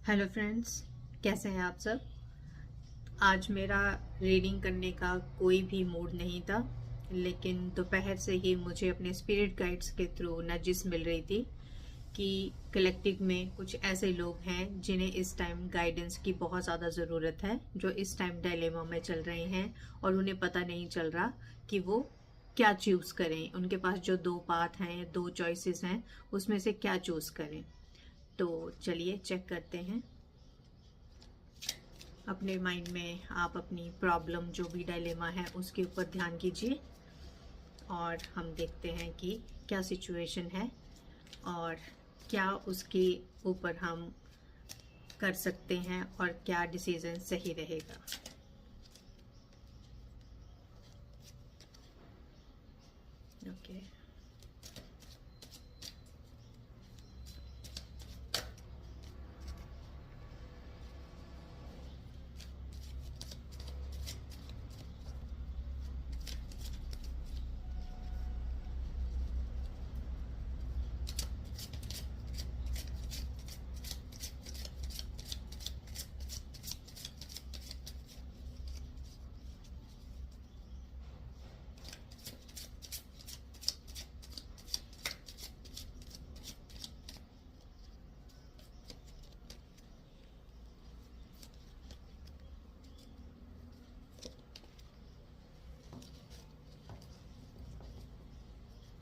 Hello friends, कैसे हैं आप सब। आज मेरा रीडिंग करने का कोई भी मूड नहीं था, लेकिन दोपहर से ही मुझे अपने स्पिरिट गाइड्स के थ्रू नजिस मिल रही थी कि कलेक्टिव में कुछ ऐसे लोग हैं जिन्हें इस टाइम गाइडेंस की बहुत ज़्यादा ज़रूरत है, जो इस टाइम डायलेमा में चल रहे हैं और उन्हें पता नहीं चल रहा कि वो क्या चूज़ करें। उनके पास जो दो पाथ हैं, दो चॉइसेस हैं, उसमें से क्या चूज़ करें। तो चलिए चेक करते हैं। अपने माइंड में आप अपनी प्रॉब्लम, जो भी डायलेमा है, उसके ऊपर ध्यान कीजिए और हम देखते हैं कि क्या सिचुएशन है और क्या उसके ऊपर हम कर सकते हैं और क्या डिसीजन सही रहेगा। Okay,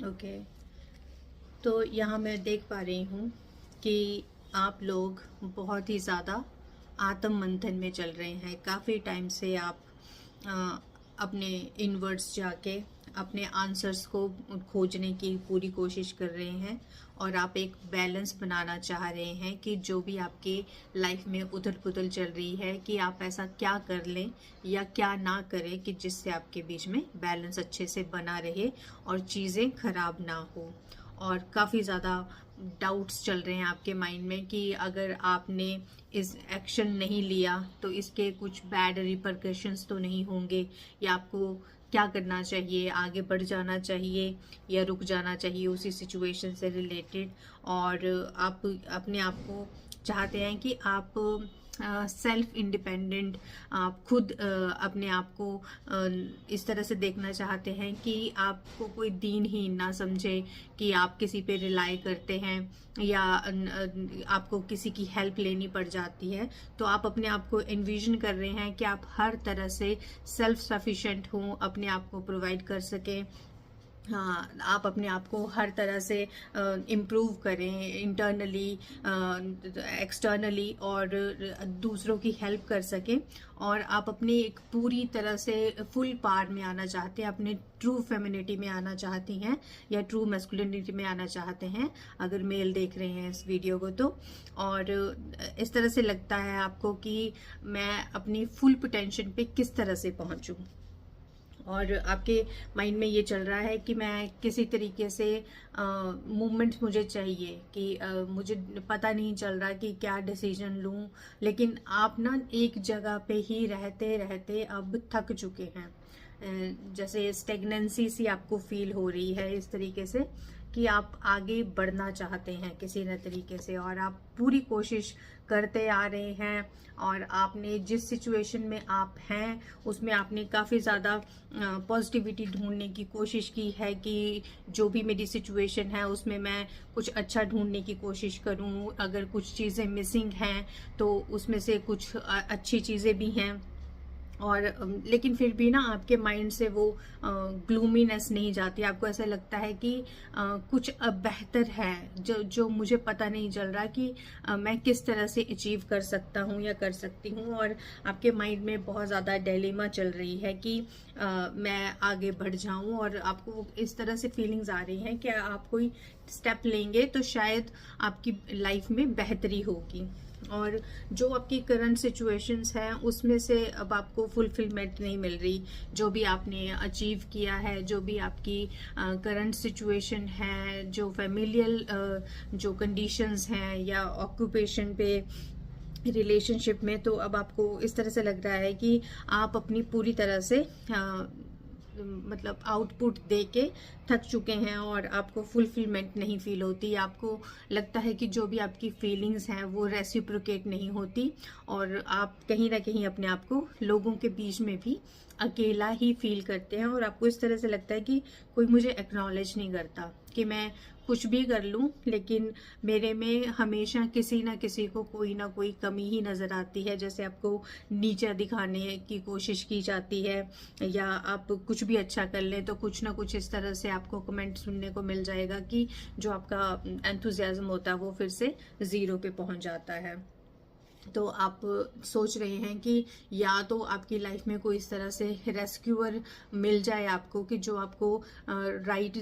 okay. तो यहाँ मैं देख पा रही हूँ कि आप लोग बहुत ही ज़्यादा आत्म मंथन में चल रहे हैं। काफ़ी टाइम से आप अ, अपने इनवर्ड्स जाके अपने आंसर्स को खोजने की पूरी कोशिश कर रहे हैं और आप एक बैलेंस बनाना चाह रहे हैं कि जो भी आपके लाइफ में उथल पुथल चल रही है, कि आप ऐसा क्या कर लें या क्या ना करें कि जिससे आपके बीच में बैलेंस अच्छे से बना रहे और चीज़ें खराब ना हो। और काफ़ी ज़्यादा डाउट्स चल रहे हैं आपके माइंड में कि अगर आपने इस एक्शन नहीं लिया तो इसके कुछ बैड रिपरकशंस तो नहीं होंगे, या आपको क्या करना चाहिए, आगे बढ़ जाना चाहिए या रुक जाना चाहिए उसी सिचुएशन से रिलेटेड। और आप अपने आप को चाहते हैं कि आप सेल्फ इंडिपेंडेंट, आप खुद अपने आप को इस तरह से देखना चाहते हैं कि आपको कोई दीनहीन ना समझे कि आप किसी पे रिलाई करते हैं या आपको किसी की हेल्प लेनी पड़ जाती है। तो आप अपने आप को एनविजन कर रहे हैं कि आप हर तरह से सेल्फ सफिशिएंट हों, अपने आप को प्रोवाइड कर सकें। हाँ, आप अपने आप को हर तरह से इम्प्रूव करें, इंटरनली, एक्सटर्नली, और दूसरों की हेल्प कर सकें। और आप अपनी एक पूरी तरह से फुल पावर में आना चाहते हैं, अपने ट्रू फेमिनिटी में आना चाहती हैं या ट्रू मैस्कुलिनिटी में आना चाहते हैं, अगर मेल देख रहे हैं इस वीडियो को तो। और इस तरह से लगता है आपको कि मैं अपनी फुल पोटेंशियल पे किस तरह से पहुंचूं। और आपके माइंड में ये चल रहा है कि मैं किसी तरीके से मूवमेंट मुझे चाहिए, कि मुझे पता नहीं चल रहा कि क्या डिसीजन लूं। लेकिन आप ना एक जगह पे ही रहते रहते अब थक चुके हैं। जैसे स्टेगनेंसी सी आपको फील हो रही है, इस तरीके से कि आप आगे बढ़ना चाहते हैं किसी न तरीके से, और आप पूरी कोशिश करते आ रहे हैं। और आपने जिस सिचुएशन में आप हैं उसमें आपने काफ़ी ज़्यादा पॉजिटिविटी ढूंढने की कोशिश की है कि जो भी मेरी सिचुएशन है उसमें मैं कुछ अच्छा ढूंढने की कोशिश करूं। अगर कुछ चीज़ें मिसिंग हैं तो उसमें से कुछ अच्छी चीज़ें भी हैं। और लेकिन फिर भी ना आपके माइंड से वो ग्लूमीनेस नहीं जाती। आपको ऐसा लगता है कि कुछ बेहतर है, जो जो मुझे पता नहीं चल रहा कि मैं किस तरह से अचीव कर सकता हूँ या कर सकती हूँ। और आपके माइंड में बहुत ज़्यादा डिलेमा चल रही है कि मैं आगे बढ़ जाऊँ, और आपको इस तरह से फीलिंग्स आ रही हैं कि आप कोई स्टेप लेंगे तो शायद आपकी लाइफ में बेहतरी होगी। और जो आपकी करंट सिचुएशंस हैं उसमें से अब आपको फुलफिलमेंट नहीं मिल रही। जो भी आपने अचीव किया है, जो भी आपकी करंट सिचुएशन है, जो फैमिलियल जो कंडीशंस हैं या ऑक्यूपेशन पे, रिलेशनशिप में, तो अब आपको इस तरह से लग रहा है कि आप अपनी पूरी तरह से मतलब आउटपुट दे के थक चुके हैं और आपको फुलफिलमेंट नहीं फील होती, आपको लगता है कि जो भी आपकी फीलिंग्स हैं वो रेसिप्रोकेट नहीं होती, और आप कहीं ना कहीं अपने आप को लोगों के बीच में भी अकेला ही फील करते हैं, और आपको इस तरह से लगता है कि कोई मुझे एक्नॉलेज नहीं करता, कि मैं कुछ भी कर लूं लेकिन मेरे में हमेशा किसी ना किसी को कोई ना कोई कमी ही नज़र आती है। जैसे आपको नीचा दिखाने की कोशिश की जाती है, या आप कुछ भी अच्छा कर लें तो कुछ ना कुछ इस तरह से आपको कमेंट सुनने को मिल जाएगा कि जो आपका एंथुजियाज्म होता है वो फिर से ज़ीरो पे पहुंच जाता है। तो आप सोच रहे हैं कि या तो आपकी लाइफ में कोई इस तरह से रेस्क्यूअर मिल जाए आपको, कि जो आपको राइट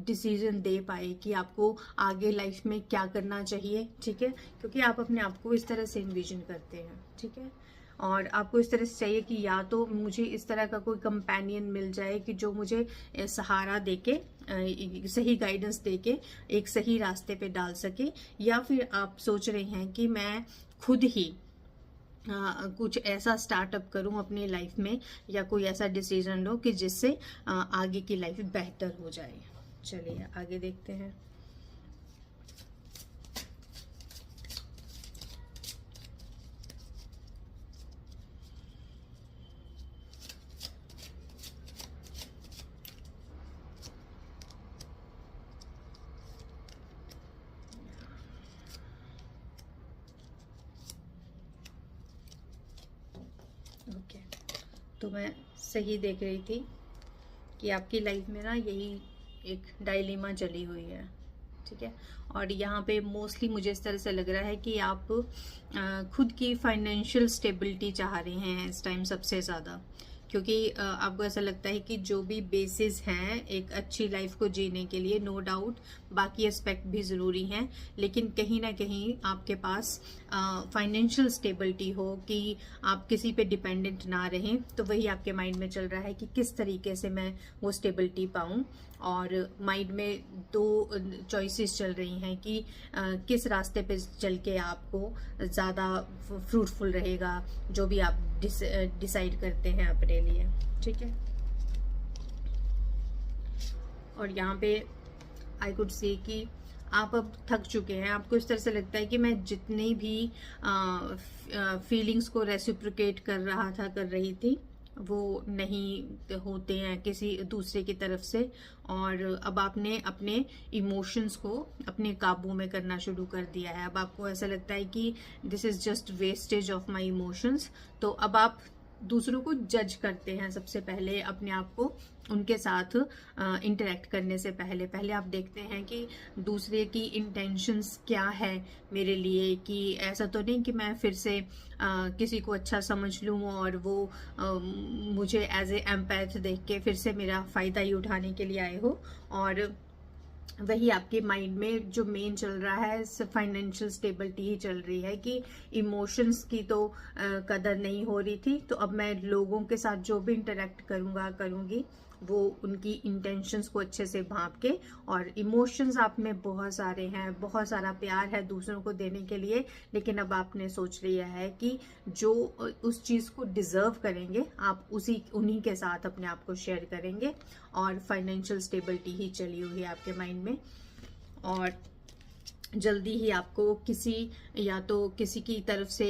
डिसीजन दे पाए कि आपको आगे लाइफ में क्या करना चाहिए, ठीक है, क्योंकि आप अपने आप को इस तरह से इन्विजन करते हैं, ठीक है। और आपको इस तरह से चाहिए कि या तो मुझे इस तरह का कोई कंपेनियन मिल जाए कि जो मुझे सहारा देके सही गाइडेंस देके एक सही रास्ते पे डाल सके, या फिर आप सोच रहे हैं कि मैं खुद ही कुछ ऐसा स्टार्टअप करूं अपनी लाइफ में, या कोई ऐसा डिसीजन लो कि जिससे आगे की लाइफ बेहतर हो जाए। चलिए आगे देखते हैं। ओके, तो मैं सही देख रही थी कि आपकी लाइफ में ना यही एक डायलेमा चली हुई है, ठीक है। और यहाँ पे मोस्टली मुझे इस तरह से लग रहा है कि आप खुद की फाइनेंशियल स्टेबिलिटी चाह रहे हैं इस टाइम सबसे ज़्यादा, क्योंकि आपको ऐसा लगता है कि जो भी बेसिस हैं एक अच्छी लाइफ को जीने के लिए, नो डाउट बाकी एस्पेक्ट भी ज़रूरी हैं, लेकिन कहीं ना कहीं आपके पास फाइनेंशियल स्टेबिलिटी हो, कि आप किसी पे डिपेंडेंट ना रहें, तो वही आपके माइंड में चल रहा है कि किस तरीके से मैं वो स्टेबिलिटी पाऊँ। और माइंड में दो चॉइसेस चल रही हैं कि किस रास्ते पे चल के आपको ज़्यादा फ्रूटफुल रहेगा, जो भी आप डिसाइड करते हैं अपने लिए, ठीक है। और यहाँ पे आई कुड सी कि आप अब थक चुके हैं, आपको इस तरह से लगता है कि मैं जितनी भी फीलिंग्स को रेसिप्रोकेट कर रही थी वो नहीं होते हैं किसी दूसरे की तरफ से, और अब आपने अपने इमोशंस को अपने काबू में करना शुरू कर दिया है। अब आपको ऐसा लगता है कि this is just wastage of my emotions. तो अब आप दूसरों को जज करते हैं सबसे पहले, अपने आप को उनके साथ इंटरेक्ट करने से पहले आप देखते हैं कि दूसरे की इंटेंशंस क्या है मेरे लिए, कि ऐसा तो नहीं कि मैं फिर से किसी को अच्छा समझ लूं और वो मुझे एज ए एम्पैथ देख के फिर से मेरा फ़ायदा ही उठाने के लिए आए हो। और वही आपके माइंड में जो मेन चल रहा है फाइनेंशियल स्टेबिलिटी ही चल रही है, कि इमोशंस की तो कदर नहीं हो रही थी, तो अब मैं लोगों के साथ जो भी इंटरेक्ट करूंगी वो उनकी इंटेंशंस को अच्छे से भांप के, और इमोशंस आप में बहुत सारे हैं, बहुत सारा प्यार है दूसरों को देने के लिए, लेकिन अब आपने सोच लिया है कि जो उस चीज़ को डिजर्व करेंगे आप उन्हीं के साथ अपने आप को शेयर करेंगे। और फाइनेंशियल स्टेबिलिटी ही चली हुई है आपके माइंड में, और जल्दी ही आपको या तो किसी की तरफ से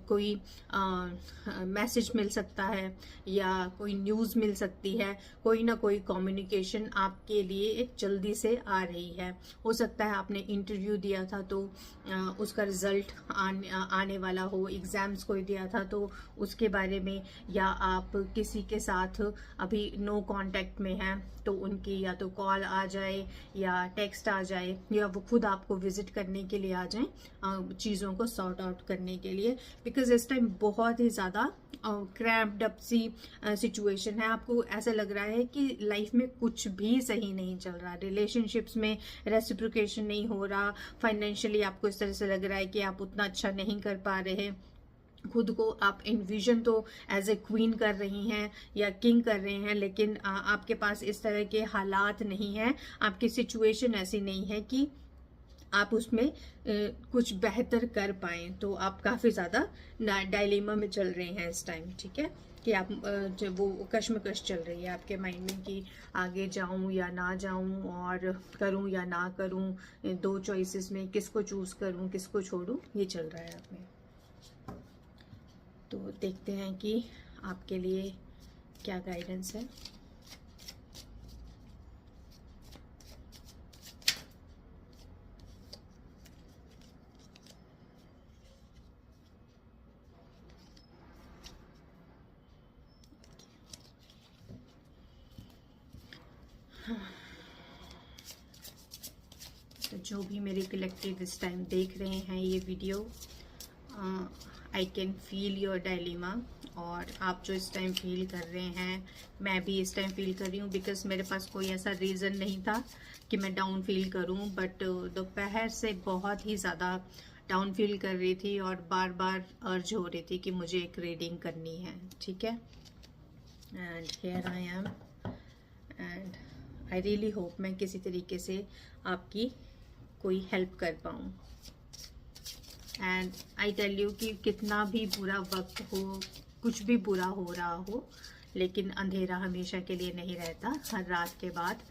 कोई मैसेज मिल सकता है, या कोई न्यूज़ मिल सकती है, कोई ना कोई कम्युनिकेशन आपके लिए जल्दी से आ रही है। हो सकता है आपने इंटरव्यू दिया था तो उसका रिजल्ट आने वाला हो, एग्जाम्स कोई दिया था तो उसके बारे में, या आप किसी के साथ अभी नो कांटेक्ट में हैं तो उनकी या तो कॉल आ जाए या टेक्स्ट आ जाए, या वो खुद आपको विजिट करने के लिए आ जाएं चीज़ों को सॉर्ट आउट करने के लिए, बिकॉज इस टाइम बहुत ही ज़्यादा क्रैम्प्ड अप सी सिचुएशन है। आपको ऐसा लग रहा है कि लाइफ में कुछ भी सही नहीं चल रहा, रिलेशनशिप्स में रेसिप्रोकेशन नहीं हो रहा, फाइनेंशियली आपको इस तरह से लग रहा है कि आप उतना अच्छा नहीं कर पा रहे, खुद को आप इन्विजन तो एज ए क्वीन कर रही हैं या किंग कर रहे हैं, लेकिन आपके पास इस तरह के हालात नहीं हैं, आपकी सिचुएशन ऐसी नहीं है कि आप उसमें कुछ बेहतर कर पाएँ। तो आप काफ़ी ज़्यादा डायलेमा में चल रहे हैं इस टाइम, ठीक है, कि आप जो वो कश्मकश चल रही है आपके माइंड में कि आगे जाऊं या ना जाऊं, और करूं या ना करूं, दो चॉइसेस में किसको चूज़ करूं, किसको छोड़ूं, ये चल रहा है आप में। तो देखते हैं कि आपके लिए क्या गाइडेंस है। तो जो भी मेरे कलेक्टिव इस टाइम देख रहे हैं ये video, I can feel your dilemma. और आप जो इस टाइम फील कर रहे हैं, मैं भी इस टाइम फील कर रही हूँ, बिकॉज मेरे पास कोई ऐसा रीज़न नहीं था कि मैं डाउन फील करूँ, बट दोपहर से बहुत ही ज़्यादा डाउन फील कर रही थी और बार बार अर्ज हो रही थी कि मुझे एक रीडिंग करनी है, ठीक है। And here I am, and I really hope मैं किसी तरीके से आपकी कोई हेल्प कर पाऊँ। एंड आई टेल यू कि कितना भी बुरा वक्त हो, कुछ भी बुरा हो रहा हो, लेकिन अंधेरा हमेशा के लिए नहीं रहता। हर रात के बाद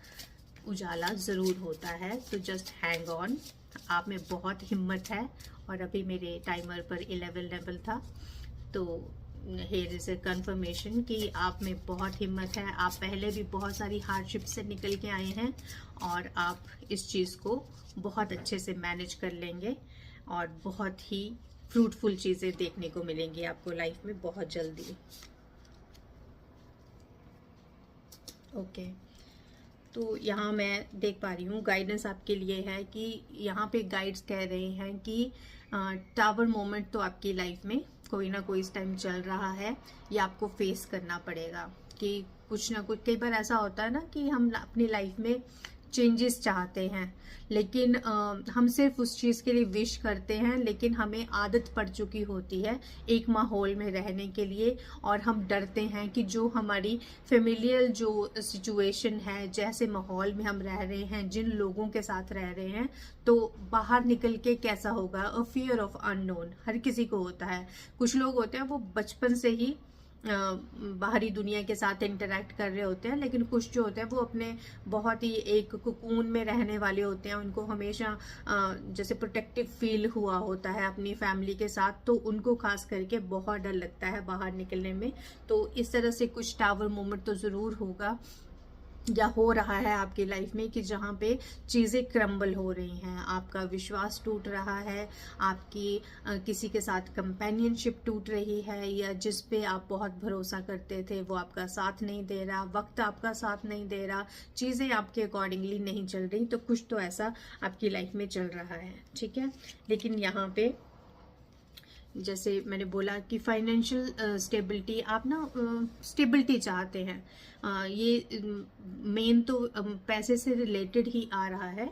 उजाला ज़रूर होता है। तो जस्ट हैंग ऑन, आप में बहुत हिम्मत है। और अभी मेरे टाइमर पर 11 लेवल था, तो हेयर इज़ ए कन्फर्मेशन कि आप में बहुत हिम्मत है। आप पहले भी बहुत सारी हार्डशिप से निकल के आए हैं और आप इस चीज़ को बहुत अच्छे से मैनेज कर लेंगे और बहुत ही फ्रूटफुल चीज़ें देखने को मिलेंगी आपको लाइफ में बहुत जल्दी। ओके, तो यहाँ मैं देख पा रही हूँ गाइडेंस आपके लिए है कि यहाँ पे गाइड्स कह रहे हैं कि टावर मोमेंट तो आपकी लाइफ में कोई ना कोई इस टाइम चल रहा है, ये आपको फेस करना पड़ेगा। कि कुछ ना कुछ, कई बार ऐसा होता है ना कि हम अपनी लाइफ में चेंजेस चाहते हैं, लेकिन हम सिर्फ उस चीज़ के लिए विश करते हैं, लेकिन हमें आदत पड़ चुकी होती है एक माहौल में रहने के लिए, और हम डरते हैं कि जो हमारी फेमिलियल जो सिचुएशन है, जैसे माहौल में हम रह रहे हैं, जिन लोगों के साथ रह रहे हैं, तो बाहर निकल के कैसा होगा। अ फियर ऑफ अननोन हर किसी को होता है। कुछ लोग होते हैं वो बचपन से ही बाहरी दुनिया के साथ इंटरेक्ट कर रहे होते हैं, लेकिन कुछ जो होते हैं वो अपने बहुत ही एक कुकून में रहने वाले होते हैं। उनको हमेशा जैसे प्रोटेक्टिव फील हुआ होता है अपनी फैमिली के साथ, तो उनको खास करके बहुत डर लगता है बाहर निकलने में। तो इस तरह से कुछ टावर मोमेंट तो ज़रूर होगा या हो रहा है आपकी लाइफ में कि जहाँ पे चीज़ें क्रम्बल हो रही हैं, आपका विश्वास टूट रहा है, आपकी किसी के साथ कंपेनियनशिप टूट रही है, या जिस पे आप बहुत भरोसा करते थे वो आपका साथ नहीं दे रहा, वक्त आपका साथ नहीं दे रहा, चीज़ें आपके अकॉर्डिंगली नहीं चल रही। तो कुछ तो ऐसा आपकी लाइफ में चल रहा है, ठीक है। लेकिन यहाँ पे जैसे मैंने बोला कि फाइनेंशियल स्टेबिलिटी, आप ना स्टेबिलिटी चाहते हैं। ये मेन तो पैसे से रिलेटेड ही आ रहा है,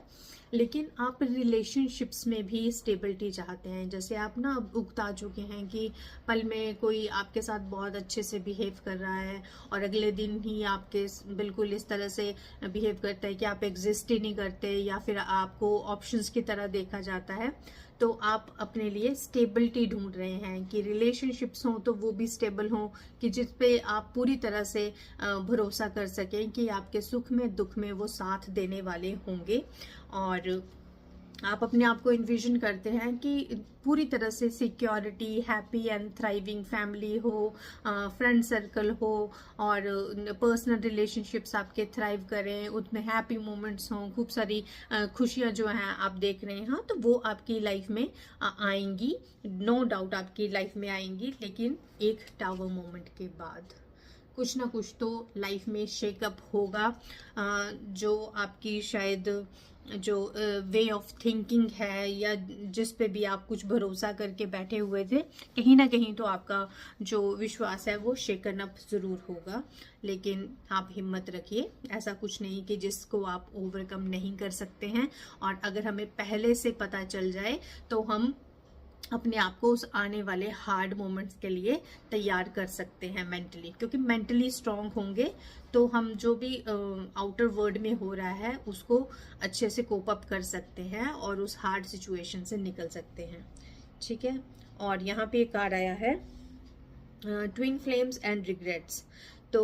लेकिन आप रिलेशनशिप्स में भी स्टेबिलिटी चाहते हैं। जैसे आप ना अब उगता चुके हैं कि पल में कोई आपके साथ बहुत अच्छे से बिहेव कर रहा है और अगले दिन ही आपके बिल्कुल इस तरह से बिहेव करता है कि आप एग्जिस्ट ही नहीं करते, या फिर आपको ऑप्शंस की तरह देखा जाता है। तो आप अपने लिए स्टेबिलिटी ढूंढ रहे हैं कि रिलेशनशिप्स हों तो वो भी स्टेबल हों, कि जिस पे आप पूरी तरह से भरोसा कर सकें कि आपके सुख में दुख में वो साथ देने वाले होंगे। और आप अपने आप को इन्विजन करते हैं कि पूरी तरह से security, happy and thriving family हो, फ्रेंड सर्कल हो, और पर्सनल रिलेशनशिप्स आपके थ्राइव करें, उसमें हैप्पी मोमेंट्स हों, खूब सारी खुशियां जो हैं आप देख रहे हैं, तो वो आपकी लाइफ में आएंगी, नो डाउट आपकी लाइफ में आएंगी। लेकिन एक टावर मोमेंट के बाद कुछ ना कुछ तो लाइफ में शेकअप होगा, जो आपकी शायद जो वे ऑफ थिंकिंग है, या जिस पे भी आप कुछ भरोसा करके बैठे हुए थे, कहीं ना कहीं तो आपका जो विश्वास है वो शेकन अप ज़रूर होगा। लेकिन आप हिम्मत रखिए, ऐसा कुछ नहीं कि जिसको आप ओवरकम नहीं कर सकते हैं। और अगर हमें पहले से पता चल जाए तो हम अपने आप को उस आने वाले हार्ड मोमेंट्स के लिए तैयार कर सकते हैं मेंटली, क्योंकि मेंटली स्ट्रांग होंगे तो हम जो भी आउटर वर्ल्ड में हो रहा है उसको अच्छे से कोप अप कर सकते हैं और उस हार्ड सिचुएशन से निकल सकते हैं। ठीक है, और यहाँ पे एक कार्ड आया है ट्विन फ्लेम्स एंड रिग्रेट्स। तो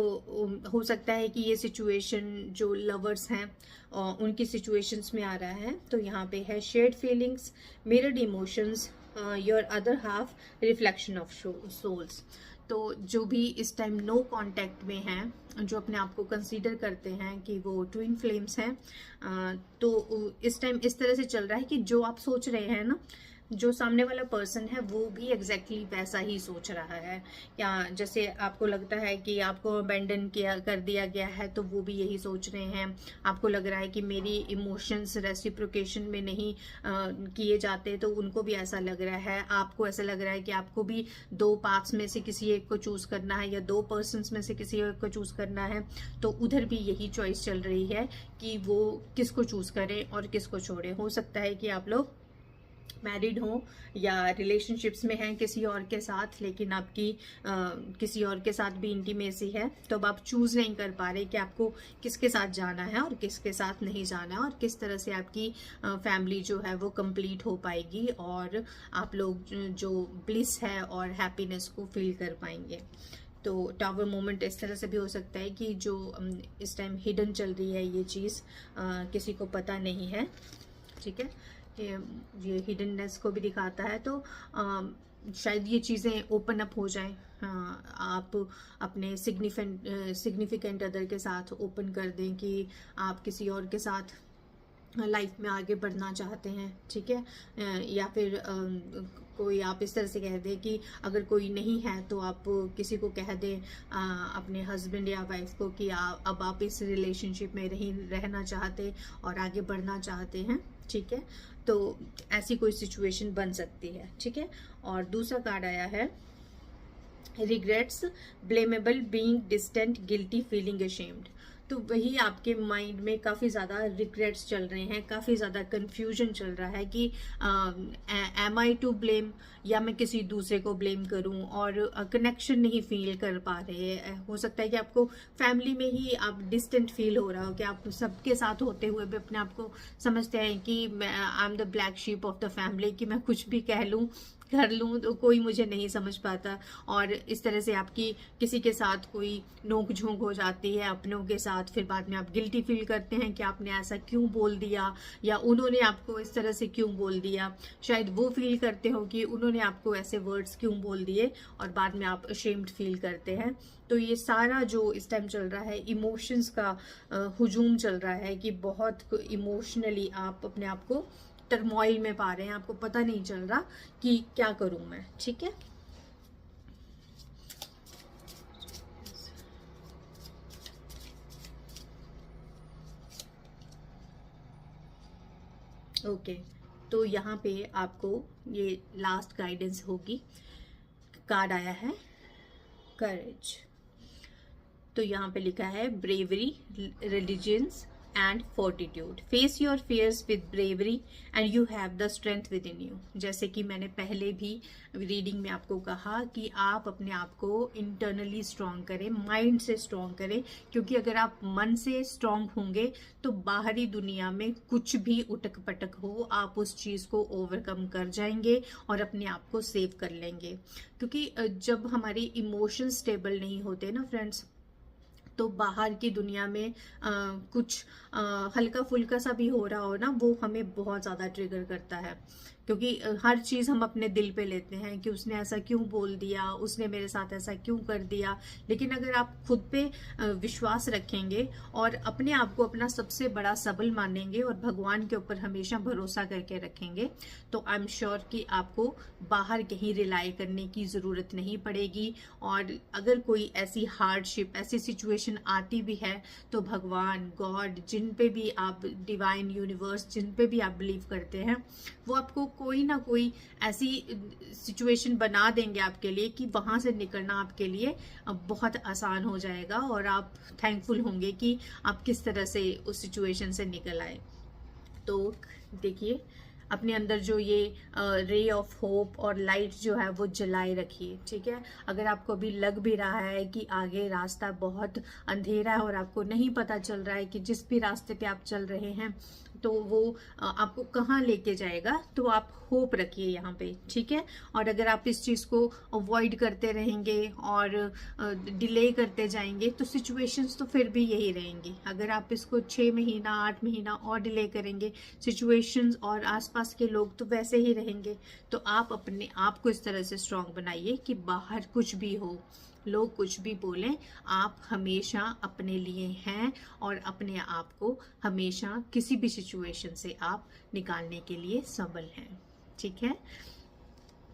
हो सकता है कि ये सिचुएशन जो लवर्स हैं उनकी सिचुएशंस में आ रहा है। तो यहाँ पे है shared feelings, mirrored emotions, your other half, reflection of souls. तो जो भी इस टाइम नो कांटेक्ट में हैं, जो अपने आप को कंसीडर करते हैं कि वो ट्विन फ्लेम्स हैं, तो इस टाइम इस तरह से चल रहा है कि जो आप सोच रहे हैं ना, जो सामने वाला पर्सन है वो भी एग्जैक्टली वैसा ही सोच रहा है। या जैसे आपको लगता है कि आपको अबेंडन कर दिया गया है, तो वो भी यही सोच रहे हैं। आपको लग रहा है कि मेरी इमोशंस रेसिप्रोकेशन में नहीं किए जाते, तो उनको भी ऐसा लग रहा है। आपको ऐसा लग रहा है कि आपको भी दो पाथ्स में से किसी एक को चूज करना है या दो पर्सन्स में से किसी एक को चूज करना है। तो उधर भी यही चॉइस चल रही है कि वो किसको चूज करें और किसको छोड़े। हो सकता है कि आप लोग मैरिड हो या रिलेशनशिप्स में हैं किसी और के साथ, लेकिन आपकी किसी और के साथ भी इंटीमेसी है, तो अब आप चूज नहीं कर पा रहे कि आपको किसके साथ जाना है और किसके साथ नहीं जाना है, और किस तरह से आपकी फैमिली जो है वो कंप्लीट हो पाएगी और आप लोग जो ब्लिस है और हैप्पीनेस को फील कर पाएंगे। तो टावर मोमेंट इस तरह से भी हो सकता है कि जो इस टाइम हिडन चल रही है ये चीज़ किसी को पता नहीं है। ठीक है, ये हिडननेस को भी दिखाता है। तो शायद ये चीज़ें ओपन अप हो जाएं। आप अपने सिग्निफिकेंट अदर के साथ ओपन कर दें कि आप किसी और के साथ लाइफ में आगे बढ़ना चाहते हैं। ठीक है, या फिर कोई आप इस तरह से कह दें कि अगर कोई नहीं है तो आप किसी को कह दें अपने हस्बैंड या वाइफ को कि अब आप इस रिलेशनशिप में रहना चाहते और आगे बढ़ना चाहते हैं। ठीक है, तो ऐसी कोई सिचुएशन बन सकती है। ठीक है, और दूसरा कार्ड आया है regrets, blameable, being distant, guilty, feeling ashamed. तो वही आपके माइंड में काफ़ी ज़्यादा रिग्रेट्स चल रहे हैं, काफ़ी ज़्यादा कंफ्यूजन चल रहा है कि एम आई टू ब्लेम या मैं किसी दूसरे को ब्लेम करूं, और कनेक्शन नहीं फील कर पा रहे। हो सकता है कि आपको फैमिली में ही आप डिस्टेंट फील हो रहा हो, कि आप सबके साथ होते हुए भी अपने आप को समझते हैं कि I am the black sheep of the family, कि मैं कुछ भी कह लूँ कर लूँ तो कोई मुझे नहीं समझ पाता। और इस तरह से आपकी किसी के साथ कोई नोक झोंक हो जाती है अपनों के साथ, फिर बाद में आप गिल्टी फील करते हैं कि आपने ऐसा क्यों बोल दिया या उन्होंने आपको इस तरह से क्यों बोल दिया। शायद वो फील करते हो कि उन्होंने आपको ऐसे वर्ड्स क्यों बोल दिए, और बाद में आप अशेम्ड फील करते हैं। तो ये सारा जो इस टाइम चल रहा है इमोशंस का हुजूम चल रहा है कि बहुत इमोशनली आप अपने आप को टर्मोइल में पा रहे हैं, आपको पता नहीं चल रहा कि क्या करूं मैं। ठीक है, ओके, तो यहाँ पे आपको ये लास्ट गाइडेंस होगी। कार्ड आया है करेज। तो यहाँ पे लिखा है bravery, resilience and fortitude, face your fears with bravery and you have the strength within you. जैसे कि मैंने पहले भी रीडिंग में आपको कहा कि आप अपने आप को इंटरनली स्ट्रांग करें, माइंड से स्ट्रांग करें, क्योंकि अगर आप मन से स्ट्रांग होंगे तो बाहरी दुनिया में कुछ भी उटक पटक हो आप उस चीज़ को ओवरकम कर जाएंगे और अपने आप को सेव कर लेंगे। क्योंकि जब हमारी इमोशंस स्टेबल नहीं होते ना फ्रेंड्स, तो बाहर की दुनिया में कुछ हल्का फुल्का सा भी हो रहा हो ना, वो हमें बहुत ज़्यादा ट्रिगर करता है। क्योंकि हर चीज़ हम अपने दिल पे लेते हैं कि उसने ऐसा क्यों बोल दिया, उसने मेरे साथ ऐसा क्यों कर दिया। लेकिन अगर आप खुद पे विश्वास रखेंगे और अपने आप को अपना सबसे बड़ा सबल मानेंगे और भगवान के ऊपर हमेशा भरोसा करके रखेंगे, तो आई एम श्योर कि आपको बाहर कहीं रिलाई करने की ज़रूरत नहीं पड़ेगी। और अगर कोई ऐसी हार्डशिप, ऐसी सिचुएशन आती भी है, तो भगवान, गॉड, जिन पे भी आप, डिवाइन यूनिवर्स, जिन पे भी आप बिलीव करते हैं, वो आपको कोई ना कोई ऐसी सिचुएशन बना देंगे आपके लिए कि वहां से निकलना आपके लिए बहुत आसान हो जाएगा और आप थैंकफुल होंगे कि आप किस तरह से उस सिचुएशन से निकल आए। तो देखिए, अपने अंदर जो ये रे ऑफ होप और लाइट जो है वो जलाए रखिए, ठीक है। अगर आपको अभी लग भी रहा है कि आगे रास्ता बहुत अंधेरा है और आपको नहीं पता चल रहा है कि जिस भी रास्ते पे आप चल रहे हैं तो वो आपको कहाँ लेके जाएगा, तो आप होप रखिए यहाँ पे, ठीक है। और अगर आप इस चीज़ को अवॉइड करते रहेंगे और डिले करते जाएंगे तो सिचुएशंस तो फिर भी यही रहेंगी। अगर आप इसको 6 महीना 8 महीना और डिले करेंगे, सिचुएशंस और आसपास के लोग तो वैसे ही रहेंगे। तो आप अपने आप को इस तरह से स्ट्रांग बनाइए कि बाहर कुछ भी हो, लोग कुछ भी बोलें, आप हमेशा अपने लिए हैं और अपने आप को हमेशा किसी भी सिचुएशन से आप निकालने के लिए सबल हैं, ठीक है।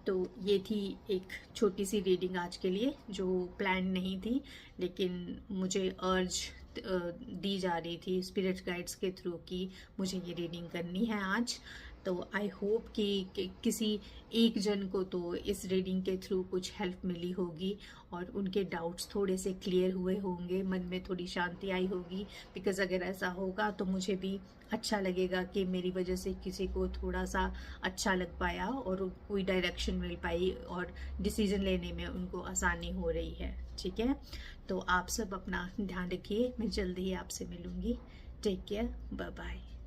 तो ये थी एक छोटी सी रीडिंग आज के लिए, जो प्लान नहीं थी, लेकिन मुझे अर्ज दी जा रही थी स्पिरिट गाइड्स के थ्रू कि मुझे ये रीडिंग करनी है आज। तो आई होप कि किसी एक जन को तो इस रीडिंग के थ्रू कुछ हेल्प मिली होगी और उनके डाउट्स थोड़े से क्लियर हुए होंगे, मन में थोड़ी शांति आई होगी। बिकॉज अगर ऐसा होगा तो मुझे भी अच्छा लगेगा कि मेरी वजह से किसी को थोड़ा सा अच्छा लग पाया और कोई डायरेक्शन मिल पाई और डिसीजन लेने में उनको आसानी हो रही है, ठीक है। तो आप सब अपना ध्यान रखिए, मैं जल्दी ही आपसे मिलूंगी। Take care, bye bye.